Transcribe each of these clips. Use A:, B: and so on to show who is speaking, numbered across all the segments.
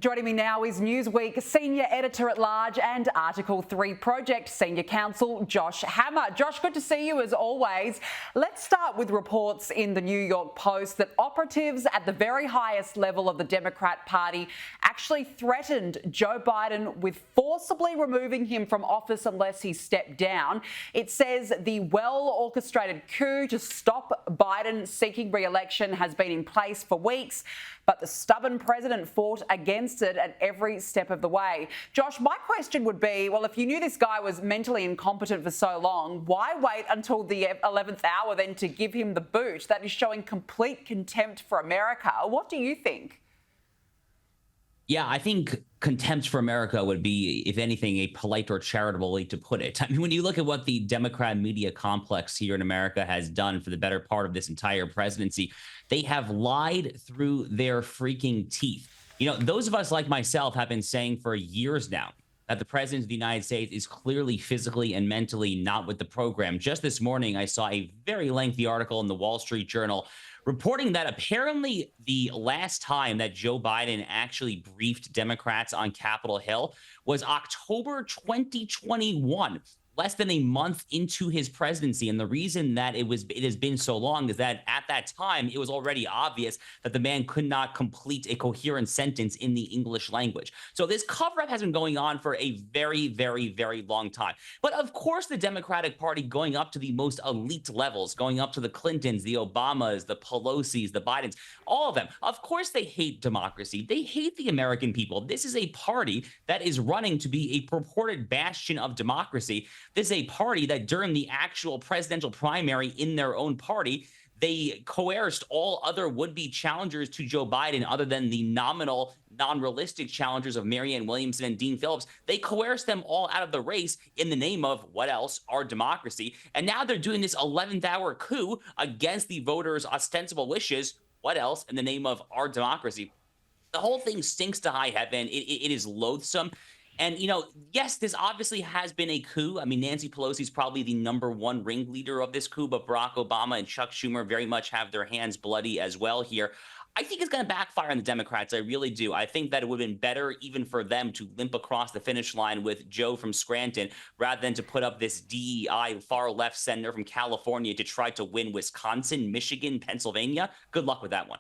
A: Joining me now is Newsweek Senior Editor-at-Large and Article 3 Project Senior Counsel Josh Hammer. Josh, good to see you as always. Let's start with reports in the New York Post that operatives at the very highest level of the Democrat Party actually threatened Joe Biden with forcibly removing him from office unless he stepped down. It says the well-orchestrated coup to stop Biden seeking re-election has been in place for weeks, but the stubborn president fought against it at every step of the way. Josh, my question would be, well, if you knew this guy was mentally incompetent for so long, why wait until the 11th hour then to give him the boot? That is showing complete contempt for America. What do you think?
B: Yeah, I think contempt for America would be, if anything, a polite or charitable way to put it. I mean, when you look at what the Democrat media complex here in America has done for the better part of this entire presidency, they have lied through their freaking teeth. You know, those of us like myself have been saying for years now that the president of the United States is clearly physically and mentally not with the program. Just this morning, I saw a very lengthy article in the Wall Street Journal reporting that apparently the last time that Joe Biden actually briefed Democrats on Capitol Hill was October 2021. Less than a month into his presidency. And the reason that it has been so long is that at that time, it was already obvious that the man could not complete a coherent sentence in the English language. So this cover-up has been going on for a very, very, very long time. But of course, the Democratic Party going up to the most elite levels, going up to the Clintons, the Obamas, the Pelosi's, the Bidens, all of them, of course, they hate democracy. They hate the American people. This is a party that is running to be a purported bastion of democracy. This is a party that during the actual presidential primary in their own party, they coerced all other would-be challengers to Joe Biden other than the nominal, non-realistic challengers of Marianne Williamson and Dean Phillips. They coerced them all out of the race in the name of, what else, our democracy. And now they're doing this 11th hour coup against the voters' ostensible wishes. What else, in the name of our democracy? The whole thing stinks to high heaven. It is loathsome. And, you know, yes, this obviously has been a coup. I mean, Nancy Pelosi is probably the #1 ringleader of this coup, but Barack Obama and Chuck Schumer very much have their hands bloody as well here. I think it's going to backfire on the Democrats. I really do. I think that it would have been better even for them to limp across the finish line with Joe from Scranton rather than to put up this DEI far left senator from California to try to win Wisconsin, Michigan, Pennsylvania. Good luck with that one.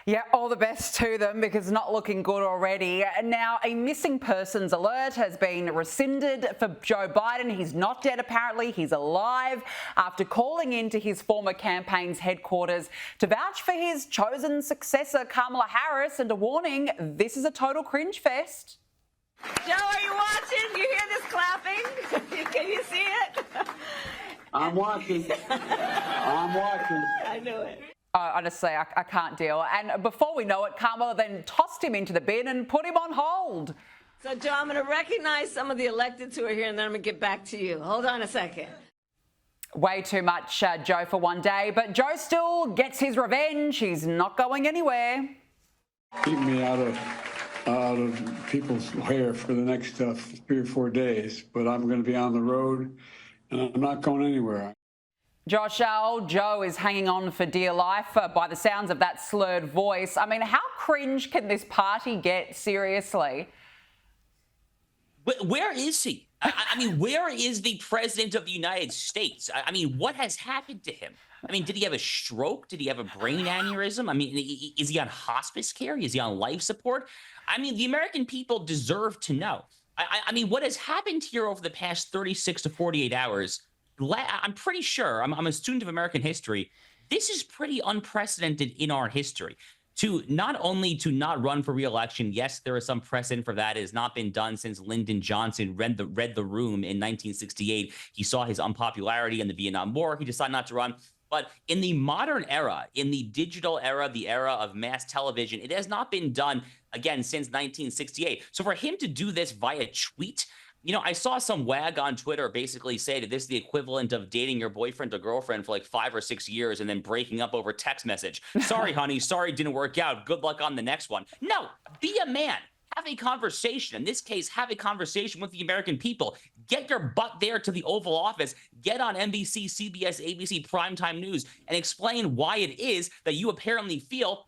A: Yeah, all the best to them because it's not looking good already. Now, a missing persons alert has been rescinded for Joe Biden. He's not dead, apparently. He's alive after calling into his former campaign's headquarters to vouch for his chosen successor, Kamala Harris, and a warning, this is a total cringe fest.
C: Joe, are you watching? You hear this clapping? Can you see it?
D: I'm watching. I'm watching.
C: I knew it.
A: Honestly, I can't deal. And before we know it, Kamala then tossed him into the bin and put him on hold.
C: So, Joe, I'm going to recognize some of the electeds who are here, and then I'm going to get back to you. Hold on a second.
A: Way too much, Joe, for one day. But Joe still gets his revenge. He's not going anywhere.
D: Keep me out of people's hair for the next 3 or 4 days. But I'm going to be on the road, and I'm not going anywhere.
A: Josh, old Joe is hanging on for dear life by the sounds of that slurred voice. I mean, how cringe can this party get, seriously?
B: Where is he? I mean, where is the president of the United States? I mean, what has happened to him? I mean, did he have a stroke? Did he have a brain aneurysm? I mean, is he on hospice care? Is he on life support? I mean, the American people deserve to know. I mean, what has happened here over the past 36 to 48 hours, I'm pretty sure, I'm a student of American history, this is pretty unprecedented in our history. To not only to not run for re-election, yes, there is some precedent for that. It has not been done since Lyndon Johnson read the room in 1968. He saw his unpopularity in the Vietnam War. He decided not to run. But in the modern era, in the digital era, the era of mass television, it has not been done, again, since 1968. So for him to do this via tweet, you know, I saw some wag on Twitter basically say that this is the equivalent of dating your boyfriend or girlfriend for like 5 or 6 years and then breaking up over text message. Sorry, honey. Sorry, it didn't work out. Good luck on the next one. No, be a man. Have a conversation. In this case, have a conversation with the American people. Get your butt there to the Oval Office. Get on NBC, CBS, ABC, primetime news and explain why it is that you apparently feel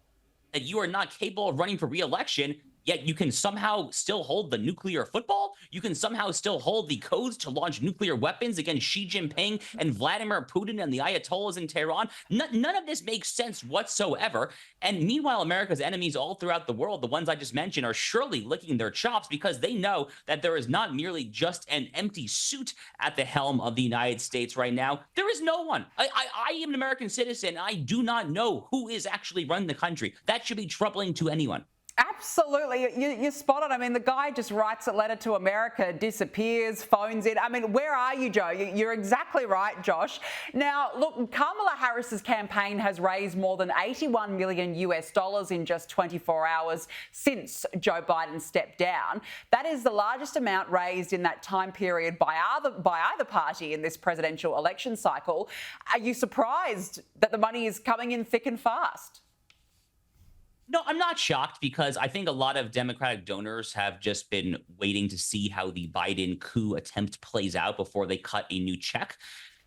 B: that you are not capable of running for re-election. yet you can somehow still hold the nuclear football. You can somehow still hold the codes to launch nuclear weapons against Xi Jinping and Vladimir Putin and the Ayatollahs in Tehran. None of this makes sense whatsoever. And meanwhile, America's enemies all throughout the world, the ones I just mentioned, are surely licking their chops because they know that there is not merely just an empty suit at the helm of the United States right now. There is no one. I am an American citizen. I do not know who is actually running the country. That should be troubling to anyone.
A: Absolutely. You're spot on. I mean, the guy just writes a letter to America, disappears, phones in. I mean, where are you, Joe? You're exactly right, Josh. Now, look, Kamala Harris's campaign has raised more than $81 million in just 24 hours since Joe Biden stepped down. That is the largest amount raised in that time period by either party in this presidential election cycle. Are you surprised that the money is coming in thick and fast?
B: No, I'm not shocked because I think a lot of Democratic donors have just been waiting to see how the Biden coup attempt plays out before they cut a new check.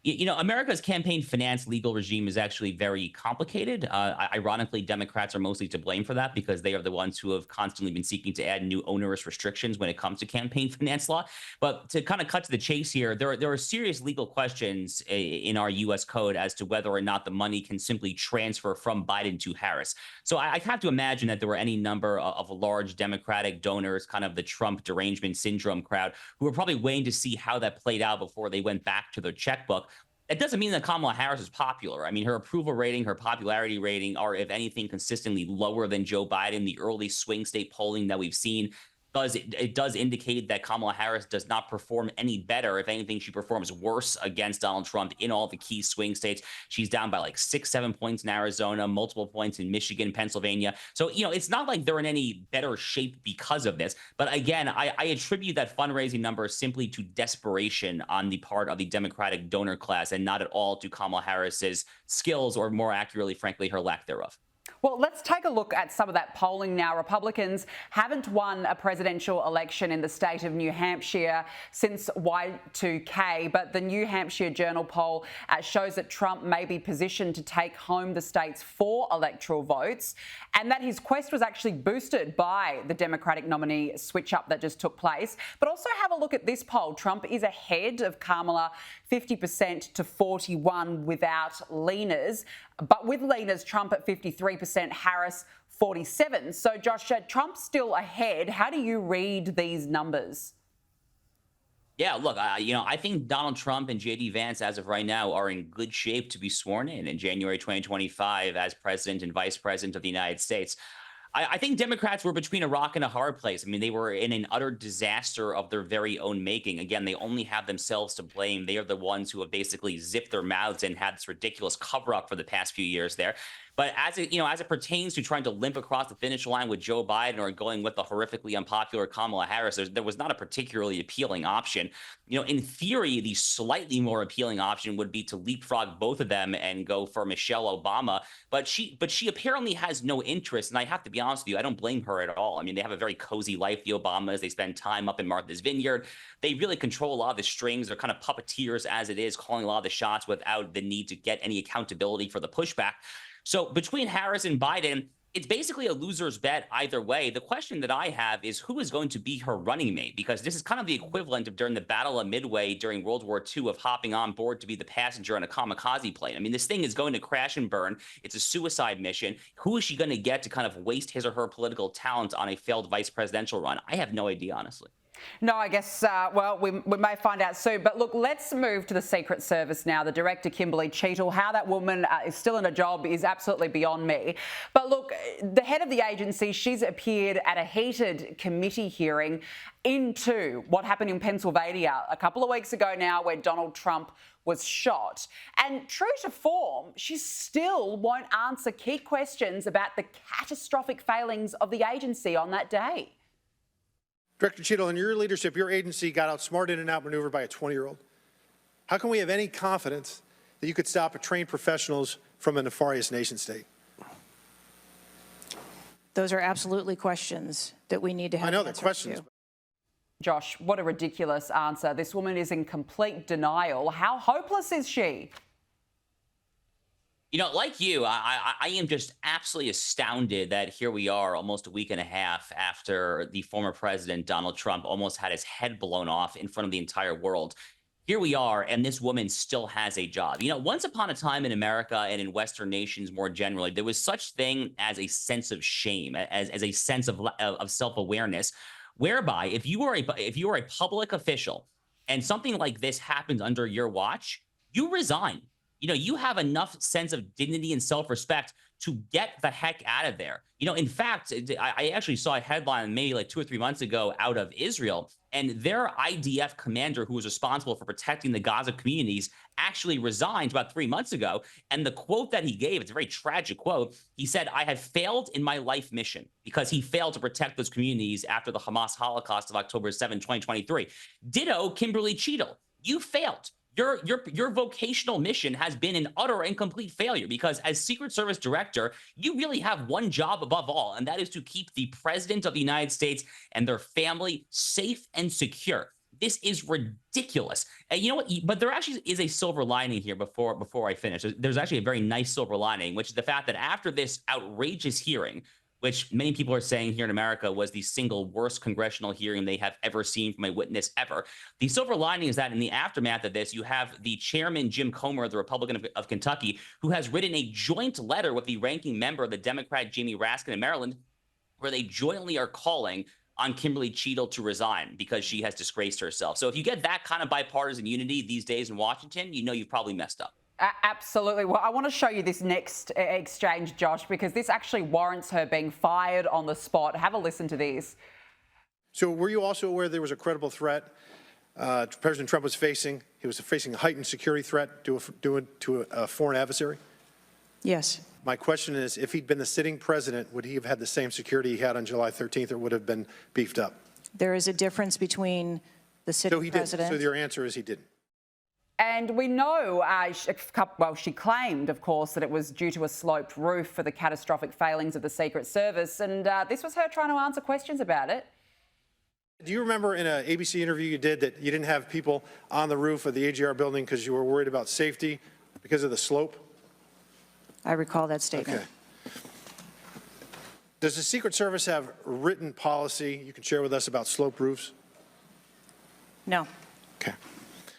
B: You know, America's campaign finance legal regime is actually very complicated. Ironically, Democrats are mostly to blame for that because they are the ones who have constantly been seeking to add new onerous restrictions when it comes to campaign finance law. But to kind of cut to the chase here, there are serious legal questions in our U.S. code as to whether or not the money can simply transfer from Biden to Harris. So I have to imagine that there were any number of large Democratic donors, kind of the Trump derangement syndrome crowd, who were probably waiting to see how that played out before they went back to their checkbook. It doesn't mean that Kamala Harris is popular. I mean, her approval rating, her popularity rating are, if anything, consistently lower than Joe Biden. The early swing state polling that we've seen does indicate that Kamala Harris does not perform any better. If anything, she performs worse against Donald Trump in all the key swing states. She's down by like 6-7 points in Arizona, multiple points in Michigan, Pennsylvania. So, you know, it's not like they're in any better shape because of this. But again, I attribute that fundraising number simply to desperation on the part of the Democratic donor class and not at all to Kamala Harris's skills, or more accurately, frankly, her lack thereof.
A: Well, let's take a look at some of that polling now. Republicans haven't won a presidential election in the state of New Hampshire since Y2K, but the New Hampshire Journal poll shows that Trump may be positioned to take home the state's 4 electoral votes, and that his quest was actually boosted by the Democratic nominee switch-up that just took place. But also have a look at this poll. Trump is ahead of Kamala 50% to 41% without leaners, but with leaners, Trump at 53%, Harris 47%. So, Josh, Trump's still ahead. How do you read these numbers?
B: Yeah, look, I think Donald Trump and J.D. Vance, as of right now, are in good shape to be sworn in January 2025 as president and vice president of the United States. I think Democrats were between a rock and a hard place. I mean, they were in an utter disaster of their very own making. Again, they only have themselves to blame. They are the ones who have basically zipped their mouths and had this ridiculous cover-up for the past few years there. But as it pertains to trying to limp across the finish line with Joe Biden or going with the horrifically unpopular Kamala Harris, there was not a particularly appealing option. You know, in theory, the slightly more appealing option would be to leapfrog both of them and go for Michelle Obama. But she apparently has no interest. And I have to be honest with you, I don't blame her at all. I mean, they have a very cozy life, the Obamas. They spend time up in Martha's Vineyard. They really control a lot of the strings. They're kind of puppeteers as it is, calling a lot of the shots without the need to get any accountability for the pushback. So between Harris and Biden, it's basically a loser's bet either way. The question that I have is who is going to be her running mate? Because this is kind of the equivalent of during the Battle of Midway during World War II of hopping on board to be the passenger on a kamikaze plane. I mean, this thing is going to crash and burn. It's a suicide mission. Who is she going to get to kind of waste his or her political talent on a failed vice presidential run? I have no idea, honestly.
A: No, I guess, well, we may find out soon. But look, let's move to the Secret Service now. The director, Kimberly Cheetle, how that woman is still in a job is absolutely beyond me. But look, the head of the agency, she's appeared at a heated committee hearing into what happened in Pennsylvania a couple of weeks ago now, where Donald Trump was shot. And true to form, she still won't answer key questions about the catastrophic failings of the agency on that day.
E: Director Cheetle, in your leadership, your agency got outsmarted and outmaneuvered by a 20-year-old. How can we have any confidence that you could stop trained professionals from a nefarious nation state?
F: Those are absolutely questions that we need to have.
E: I know they're
F: answers
E: questions.
F: to.
A: Josh, what a ridiculous answer. This woman is in complete denial. How hopeless is she?
B: You know, like you, I am just absolutely astounded that here we are almost a week and a half after the former president, Donald Trump, almost had his head blown off in front of the entire world. Here we are, and this woman still has a job. You know, once upon a time in America and in Western nations more generally, there was such thing as a sense of shame, as a sense of self-awareness, whereby if you are a public official and something like this happens under your watch, you resign. You know, you have enough sense of dignity and self-respect to get the heck out of there. You know, in fact, I actually saw a headline maybe like 2 or 3 months ago out of Israel, and their IDF commander who was responsible for protecting the Gaza communities actually resigned about 3 months ago. And the quote that he gave, it's a very tragic quote. He said, "I have failed in my life mission," because he failed to protect those communities after the Hamas Holocaust of October 7, 2023. Ditto Kimberly Cheadle. You failed. Your vocational mission has been an utter and complete failure, because as Secret Service director, you really have one job above all, and that is to keep the president of the United States and their family safe and secure. This is ridiculous. And you know what? But there actually is a silver lining here before I finish. There's actually a very nice silver lining, which is the fact that after this outrageous hearing, which many people are saying here in America was the single worst congressional hearing they have ever seen from a witness ever. The silver lining is that in the aftermath of this, you have the chairman, Jim Comer, the Republican of Kentucky, who has written a joint letter with the ranking member, the Democrat Jamie Raskin of Maryland, where they jointly are calling on Kimberly Cheadle to resign because she has disgraced herself. So if you get that kind of bipartisan unity these days in Washington, you know you've probably messed up.
A: Absolutely. Well, I want to show you this next exchange, Josh, because this actually warrants her being fired on the spot. Have a listen to this.
E: So were you also aware there was a credible threat President Trump was facing? He was facing a heightened security threat to a foreign adversary?
F: Yes.
E: My question is, if he'd been the sitting president, would he have had the same security he had on July 13th, or would have been beefed up?
F: There is a difference between the sitting president.
E: So your answer is he didn't.
A: And we know, she claimed, of course, that it was due to a sloped roof for the catastrophic failings of the Secret Service. And this was her trying to answer questions about it.
E: Do you remember in an ABC interview you did that you didn't have people on the roof of the AGR building because you were worried about safety because of the slope?
F: I recall that statement.
E: Okay. Does the Secret Service have written policy you can share with us about sloped roofs?
F: No.
E: Okay.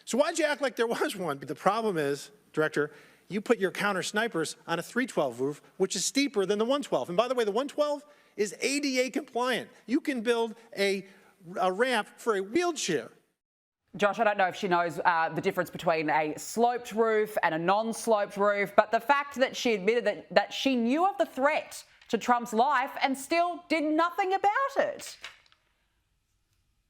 E: So why'd you act like there was one? The problem is, Director, you put your counter snipers on a 312 roof, which is steeper than the 112. And by the way, the 112 is ADA compliant. You can build a ramp for a wheelchair.
A: Josh, I don't know if she knows the difference between a sloped roof and a non-sloped roof, but the fact that she admitted that she knew of the threat to Trump's life and still did nothing about it.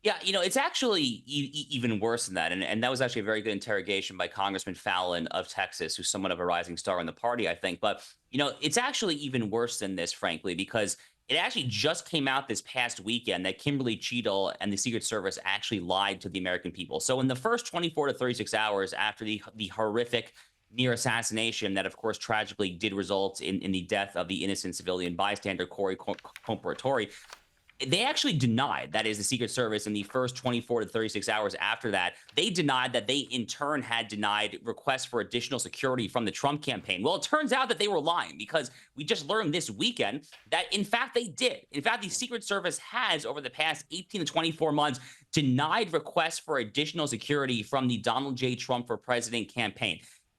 B: Yeah, you know, it's actually even worse than that. And that was actually a very good interrogation by Congressman Fallon of Texas, who's somewhat of a rising star in the party, I think. But, you know, it's actually even worse than this, frankly, because it actually just came out this past weekend that Kimberly Cheadle and the Secret Service actually lied to the American people. So in the first 24 to 36 hours after the horrific near assassination that, of course, tragically did result in the death of the innocent civilian bystander, Corey Comparatori, they actually denied, that is the Secret Service, in the first 24 to 36 hours after that, they denied that they in turn had denied requests for additional security from the Trump campaign. Well, it turns out that they were lying, because we just learned this weekend that, in fact, they did. In fact, the Secret Service has, over the past 18 to 24 months, denied requests for additional security from the Donald J. Trump for President campaign.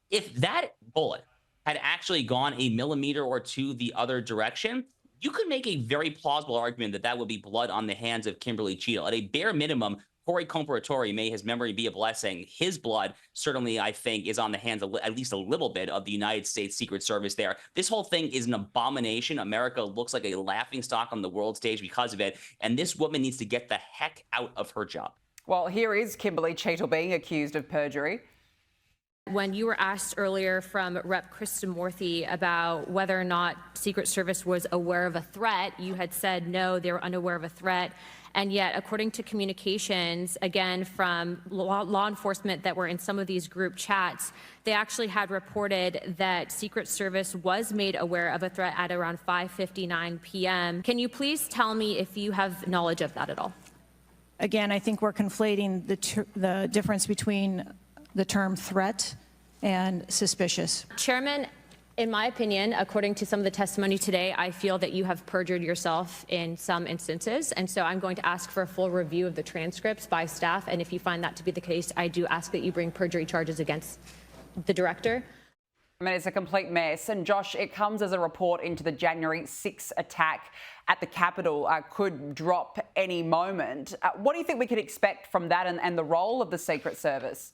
B: If that bullet had actually gone a millimeter or two the other direction, you could make a very plausible argument that that would be blood on the hands of Kimberly Cheadle. At a bare minimum, Corey Comparatori, may his memory be a blessing, his blood certainly, I think, is on the hands of at least a little bit of the United States Secret Service there. This whole thing is an abomination. America looks like a laughingstock on the world stage because of it, and this woman needs to get the heck out of her job.
A: Well, here is Kimberly Cheadle being accused of perjury.
G: When you were asked earlier from Rep. Krishnamurthy about whether or not Secret Service was aware of a threat, you had said no, they were unaware of a threat. And yet, according to communications, again, from law enforcement that were in some of these group chats, they actually had reported that Secret Service was made aware of a threat at around 5:59 p.m. Can you please tell me if you have knowledge of that at all?
F: Again, I think we're conflating the difference between the term threat and suspicious.
G: Chairman In my opinion, according to some of the testimony today, I feel that you have perjured yourself in some instances. And so I'm going to ask for a full review of the transcripts by staff. And if you find that to be the case, I do ask that you bring perjury charges against the director.
A: I mean, it's a complete mess. And Josh, it comes as a report into the January 6 attack at the Capitol could drop any moment. What do you think we could expect from that and the role of the Secret Service?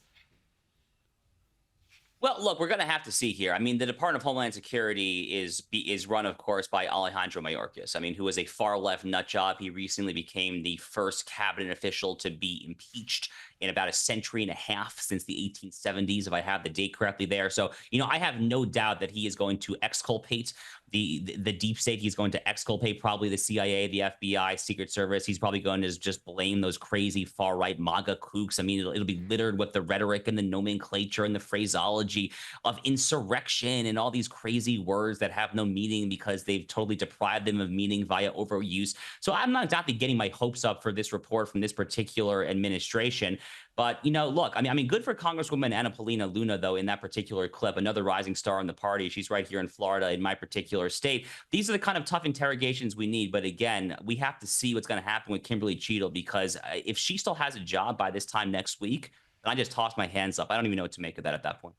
B: Well, look, we're going to have to see here. I mean, the Department of Homeland Security is run, of course, by Alejandro Mayorkas. I mean, who is a far-left nut job. He recently became the first cabinet official to be impeached in about a century and a half, since the 1870s, if I have the date correctly there. So, I have no doubt that he is going to exculpate the deep state. He's going to exculpate probably the CIA, the FBI, Secret Service. He's probably going to just blame those crazy far-right MAGA kooks. I mean, it'll be littered with the rhetoric and the nomenclature and the phraseology of insurrection and all these crazy words that have no meaning because they've totally deprived them of meaning via overuse. So I'm not exactly getting my hopes up for this report from this particular administration. But, look, I mean, good for Congresswoman Anna Paulina Luna, though, in that particular clip, another rising star in the party. She's right here in Florida, in my particular state. These are the kind of tough interrogations we need. But again, we have to see what's going to happen with Kimberly Cheadle, because if she still has a job by this time next week, then I just toss my hands up. I don't even know what to make of that at that point.